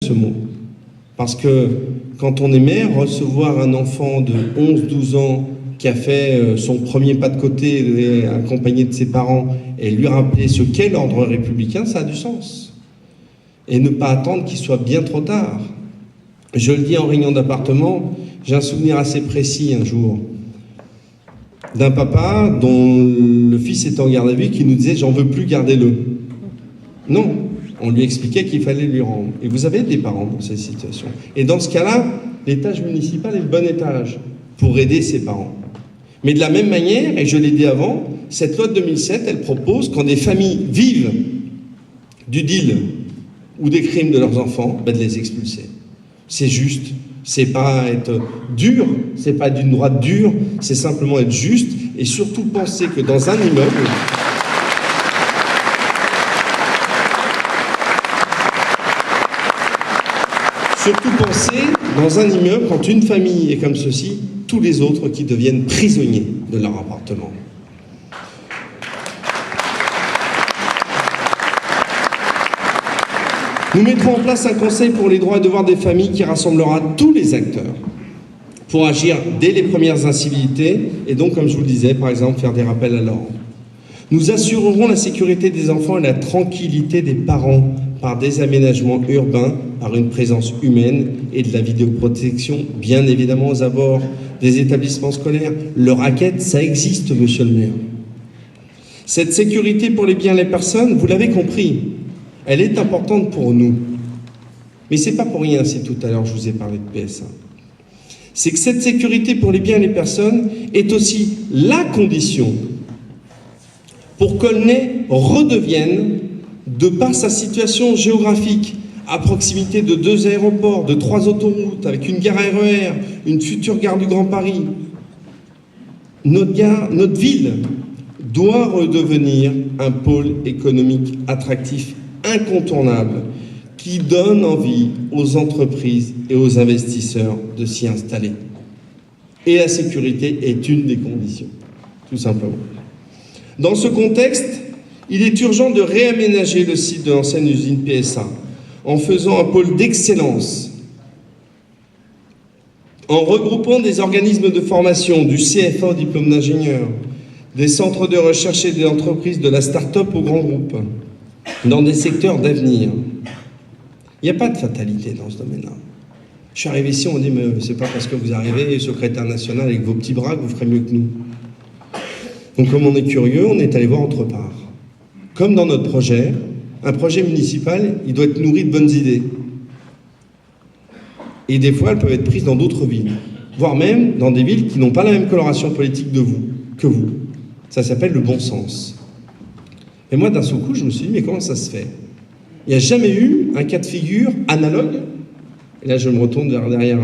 ce mot. Parce que quand on est mère, recevoir un enfant de 11-12 ans qui a fait son premier pas de côté accompagné de ses parents et lui rappeler ce qu'est l'ordre républicain, ça a du sens. Et ne pas attendre qu'il soit bien trop tard. Je le dis en réunion d'appartement, j'ai un souvenir assez précis un jour d'un papa dont le fils était en garde à vue qui nous disait « j'en veux plus, gardez-le ». Non, on lui expliquait qu'il fallait lui rendre. Et vous avez des parents dans ces situations. Et dans ce cas-là, l'étage municipal est le bon étage pour aider ses parents. Mais de la même manière, et je l'ai dit avant, cette loi de 2007, elle propose, quand des familles vivent du deal ou des crimes de leurs enfants, de les expulser. C'est juste. C'est pas être dur, c'est pas d'une droite dure, c'est simplement être juste et surtout penser que dans un immeuble, quand une famille est comme ceci, tous les autres qui deviennent prisonniers de leur appartement. Nous mettrons en place un conseil pour les droits et devoirs des familles qui rassemblera tous les acteurs pour agir dès les premières incivilités et donc, comme je vous le disais, par exemple, faire des rappels à l'ordre. Nous assurerons la sécurité des enfants et la tranquillité des parents par des aménagements urbains, par une présence humaine et de la vidéoprotection, bien évidemment aux abords des établissements scolaires. Le racket, ça existe, monsieur le maire. Cette sécurité pour les biens et les personnes, vous l'avez compris, elle est importante pour nous. Mais c'est pas pour rien si tout à l'heure je vous ai parlé de PSA. C'est que cette sécurité pour les biens et les personnes est aussi la condition pour qu'Aulnay redevienne, de par sa situation géographique, à proximité de 2 aéroports, de 3 autoroutes, avec une gare RER, une future gare du Grand Paris, notre ville doit redevenir un pôle économique attractif incontournable qui donne envie aux entreprises et aux investisseurs de s'y installer. Et la sécurité est une des conditions, tout simplement. Dans ce contexte, il est urgent de réaménager le site de l'ancienne usine PSA en faisant un pôle d'excellence, en regroupant des organismes de formation, du CFA au diplôme d'ingénieur, des centres de recherche et des entreprises de la start-up au grand groupe, dans des secteurs d'avenir. Il n'y a pas de fatalité dans ce domaine-là. Je suis arrivé ici, on dit, mais c'est pas parce que vous arrivez secrétaire national avec vos petits bras que vous ferez mieux que nous. Donc comme on est curieux, on est allé voir autre part. Comme dans notre projet, un projet municipal, il doit être nourri de bonnes idées. Et des fois, elles peuvent être prises dans d'autres villes, voire même dans des villes qui n'ont pas la même coloration politique que vous. Ça s'appelle le bon sens. Et moi, d'un seul coup, je me suis dit, mais comment ça se fait? Il n'y a jamais eu un cas de figure analogue. Et là, je me retourne derrière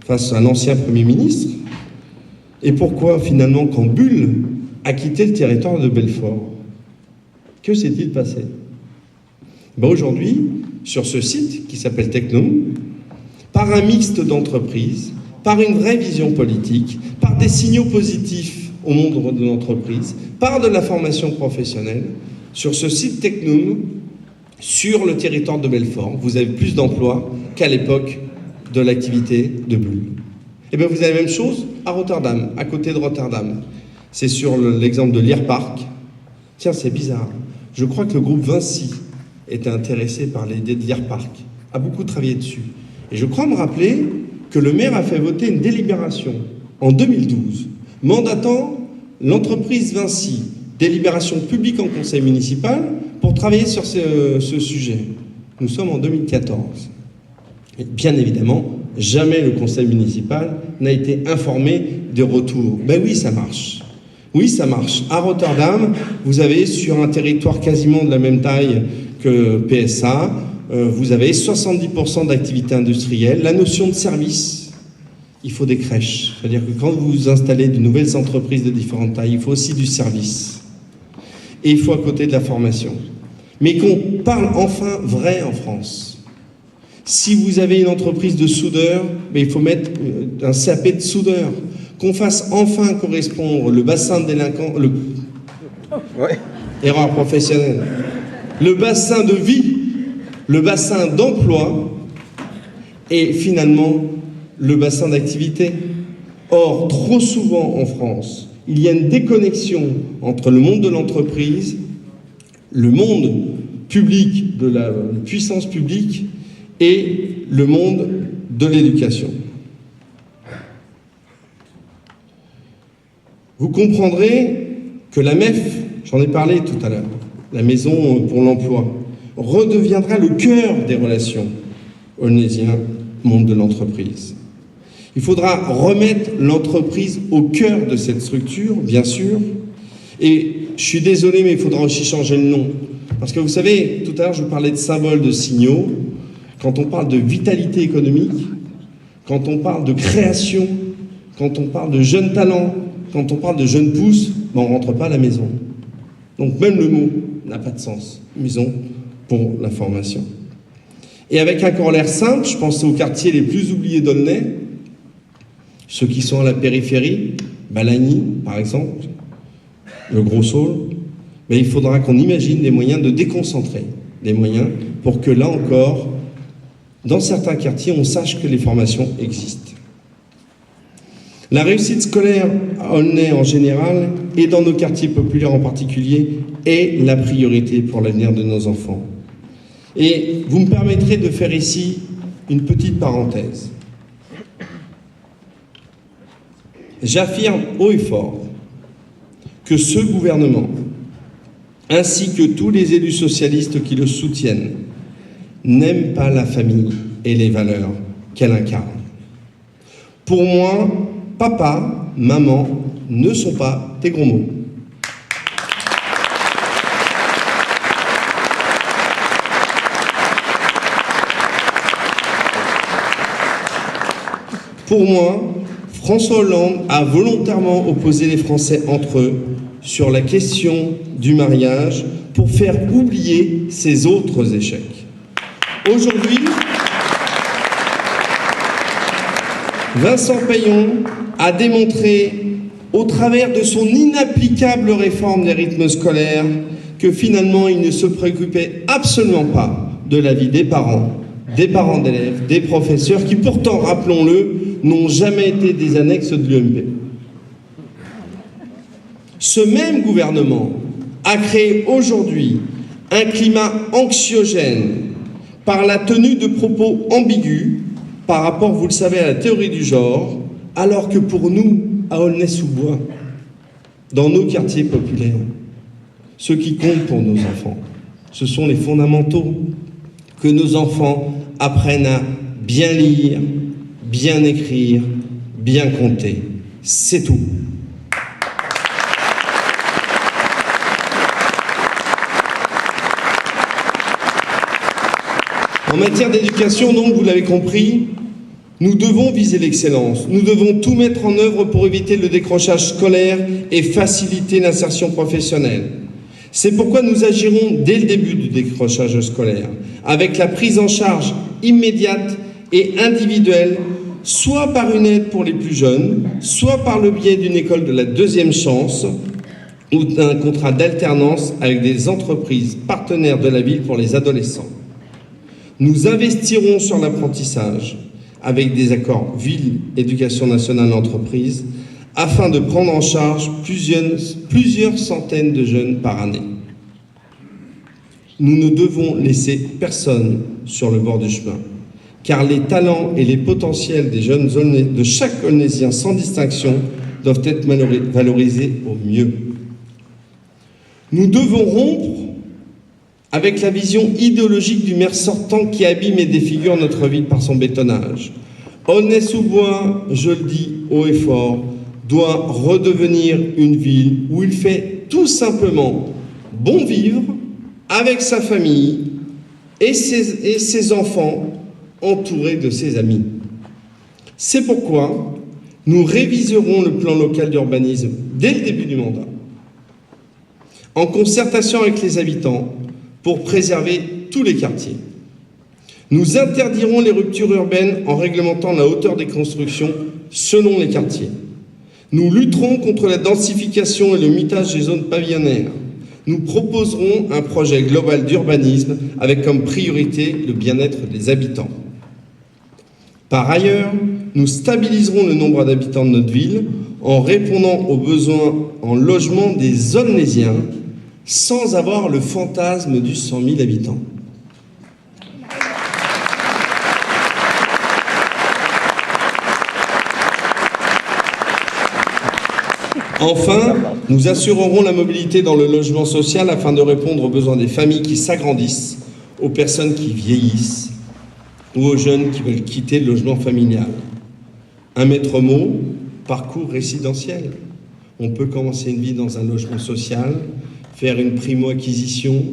face à un ancien Premier ministre. Et pourquoi, finalement, quand Bull a quitté le territoire de Belfort, que s'est-il passé? Aujourd'hui, sur ce site qui s'appelle Technum, par un mixte d'entreprises, par une vraie vision politique, par des signaux positifs au monde de l'entreprise, par de la formation professionnelle, sur ce site Technum, sur le territoire de Belfort, vous avez plus d'emplois qu'à l'époque de l'activité de Bull. Et bien vous avez la même chose à Rotterdam, à côté de Rotterdam. C'est sur l'exemple de Lierpark. Tiens, c'est bizarre. Je crois que le groupe Vinci était intéressé par l'idée de Lierpark, a beaucoup travaillé dessus. Et je crois me rappeler que le maire a fait voter une délibération en 2012, mandatant l'entreprise Vinci, délibération publique en conseil municipal, pour travailler sur ce sujet. Nous sommes en 2014. Et bien évidemment, jamais le conseil municipal n'a été informé des retours. Ben oui, ça marche. Oui, ça marche. À Rotterdam, vous avez sur un territoire quasiment de la même taille que PSA, vous avez 70% d'activité industrielle. La notion de service, il faut des crèches. C'est-à-dire que quand vous installez de nouvelles entreprises de différentes tailles, il faut aussi du service. Et il faut à côté de la formation. Mais qu'on parle enfin vrai en France. Si vous avez une entreprise de soudeur, mais il faut mettre un CAP de soudeur. Qu'on fasse enfin correspondre le bassin de délinquants, erreur professionnelle, le bassin de vie, le bassin d'emploi et finalement le bassin d'activité. Or, trop souvent en France, il y a une déconnexion entre le monde de l'entreprise, le monde public, de la puissance publique, et le monde de l'éducation. Vous comprendrez que la MEF, j'en ai parlé tout à l'heure, la Maison pour l'Emploi, redeviendra le cœur des relations aulnaysiens-monde de l'entreprise. Il faudra remettre l'entreprise au cœur de cette structure, bien sûr, et je suis désolé, mais il faudra aussi changer le nom. Parce que vous savez, tout à l'heure, je vous parlais de symboles, de signaux. Quand on parle de vitalité économique, quand on parle de création, quand on parle de jeunes talents, quand on parle de jeunes pousses, ben on ne rentre pas à la maison. Donc même le mot n'a pas de sens, maison pour la formation. Et avec un corollaire simple, je pense aux quartiers les plus oubliés d'Aulnay, ceux qui sont à la périphérie, Balagny par exemple, le Gros Saule, mais il faudra qu'on imagine des moyens de déconcentrer, des moyens pour que là encore, dans certains quartiers, on sache que les formations existent. La réussite scolaire à Aulnay en général, et dans nos quartiers populaires en particulier, est la priorité pour l'avenir de nos enfants. Et vous me permettrez de faire ici une petite parenthèse. J'affirme haut et fort que ce gouvernement, ainsi que tous les élus socialistes qui le soutiennent, n'aiment pas la famille et les valeurs qu'elle incarne. Pour moi, papa, maman ne sont pas des gros mots. Pour moi, François Hollande a volontairement opposé les Français entre eux sur la question du mariage pour faire oublier ses autres échecs. Aujourd'hui, Vincent Payon a démontré, au travers de son inapplicable réforme des rythmes scolaires, que finalement il ne se préoccupait absolument pas de la vie des parents d'élèves, des professeurs, qui pourtant, rappelons-le, n'ont jamais été des annexes de l'UMP. Ce même gouvernement a créé aujourd'hui un climat anxiogène par la tenue de propos ambigus par rapport, vous le savez, à la théorie du genre, alors que pour nous, à Aulnay-sous-Bois, dans nos quartiers populaires, ce qui compte pour nos enfants, ce sont les fondamentaux, que nos enfants apprennent à bien lire, bien écrire, bien compter. C'est tout. En matière d'éducation, donc, vous l'avez compris, nous devons viser l'excellence. Nous devons tout mettre en œuvre pour éviter le décrochage scolaire et faciliter l'insertion professionnelle. C'est pourquoi nous agirons dès le début du décrochage scolaire, avec la prise en charge immédiate et individuelle, soit par une aide pour les plus jeunes, soit par le biais d'une école de la deuxième chance ou d'un contrat d'alternance avec des entreprises partenaires de la ville pour les adolescents. Nous investirons sur l'apprentissage avec des accords ville, éducation nationale, entreprise, afin de prendre en charge plusieurs centaines de jeunes par année. Nous ne devons laisser personne sur le bord du chemin, car les talents et les potentiels des jeunes de chaque Aulnaysien sans distinction doivent être valorisés au mieux. Nous devons rompre avec la vision idéologique du maire sortant qui abîme et défigure notre ville par son bétonnage. Aulnay-sous-Bois, je le dis haut et fort, doit redevenir une ville où il fait tout simplement bon vivre avec sa famille et ses enfants entourés de ses amis. C'est pourquoi nous réviserons le plan local d'urbanisme dès le début du mandat, en concertation avec les habitants, pour préserver tous les quartiers. Nous interdirons les ruptures urbaines en réglementant la hauteur des constructions selon les quartiers. Nous lutterons contre la densification et le mitage des zones pavillonnaires. Nous proposerons un projet global d'urbanisme avec comme priorité le bien-être des habitants. Par ailleurs, nous stabiliserons le nombre d'habitants de notre ville en répondant aux besoins en logement des Aulnaisiens sans avoir le fantasme du 100 000 habitants. Enfin, nous assurerons la mobilité dans le logement social afin de répondre aux besoins des familles qui s'agrandissent, aux personnes qui vieillissent ou aux jeunes qui veulent quitter le logement familial. Un maître mot, parcours résidentiel. On peut commencer une vie dans un logement social, faire une primo-acquisition,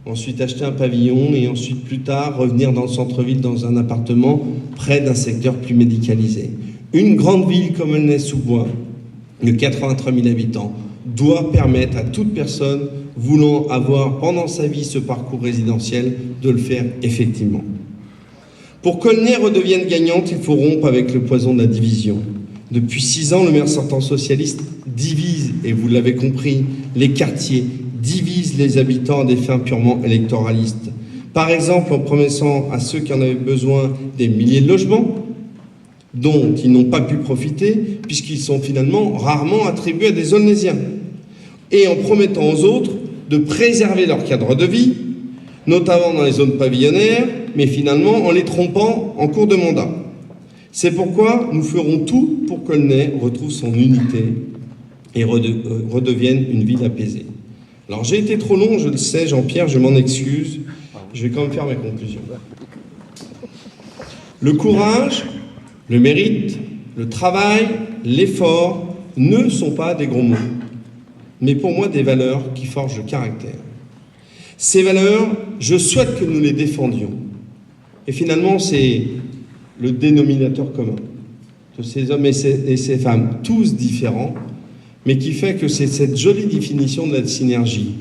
ensuite acheter un pavillon et ensuite plus tard revenir dans le centre-ville dans un appartement près d'un secteur plus médicalisé. Une grande ville comme Aulnay-sous-Bois, de 83 000 habitants, doit permettre à toute personne voulant avoir pendant sa vie ce parcours résidentiel de le faire effectivement. Pour qu'Aulnay redevienne gagnante, il faut rompre avec le poison de la division. Depuis 6 ans, le maire sortant socialiste divise, et vous l'avez compris, les quartiers, divise les habitants à des fins purement électoralistes. Par exemple, en promettant à ceux qui en avaient besoin des milliers de logements, dont ils n'ont pas pu profiter, puisqu'ils sont finalement rarement attribués à des Aulnaisiens, et en promettant aux autres de préserver leur cadre de vie, notamment dans les zones pavillonnaires, mais finalement en les trompant en cours de mandat. C'est pourquoi nous ferons tout pour qu'Aulnay retrouve son unité et redevienne une ville apaisée. Alors j'ai été trop long, je le sais, Jean-Pierre, je m'en excuse, je vais quand même faire mes conclusions. Le courage, le mérite, le travail, l'effort ne sont pas des gros mots, mais pour moi des valeurs qui forgent le caractère. Ces valeurs, je souhaite que nous les défendions. Et finalement, c'est le dénominateur commun de ces hommes et ces femmes, tous différents, mais qui fait que c'est cette jolie définition de la synergie.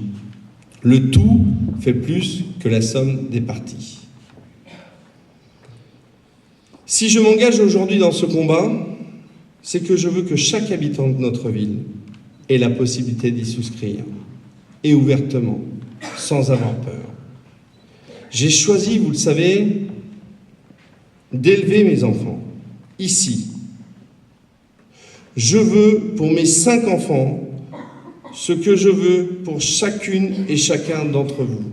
Le tout fait plus que la somme des parties. Si je m'engage aujourd'hui dans ce combat, c'est que je veux que chaque habitant de notre ville ait la possibilité d'y souscrire, et ouvertement, sans avoir peur. J'ai choisi, vous le savez, d'élever mes enfants, ici. Je veux pour mes 5 enfants ce que je veux pour chacune et chacun d'entre vous.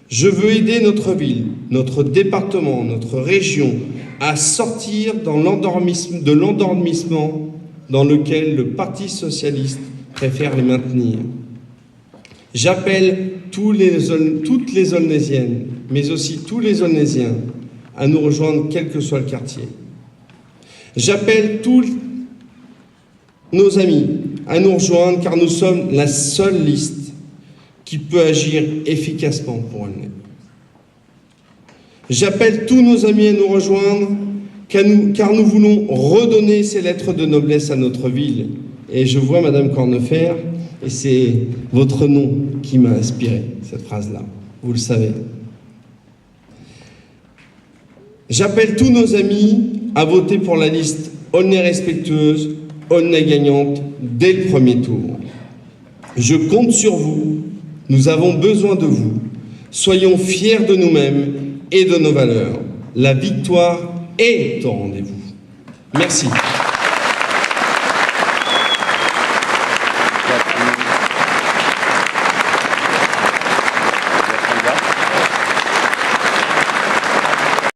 Je veux aider notre ville, notre département, notre région à sortir de l'endormissement dans lequel le Parti socialiste préfère les maintenir. J'appelle toutes les Aulnaisiennes, mais aussi tous les Aulnaisiens, à nous rejoindre quel que soit le quartier. J'appelle tous nos amis à nous rejoindre car nous sommes la seule liste qui peut agir efficacement pour Aulnay. J'appelle tous nos amis à nous rejoindre car nous voulons redonner ces lettres de noblesse à notre ville. Et je vois Madame Cornefer, et c'est votre nom qui m'a inspiré cette phrase-là, vous le savez. J'appelle tous nos amis à voter pour la liste Aulnay respectueuse, Aulnay gagnante dès le premier tour. Je compte sur vous, nous avons besoin de vous. Soyons fiers de nous-mêmes et de nos valeurs. La victoire est au rendez-vous. Merci.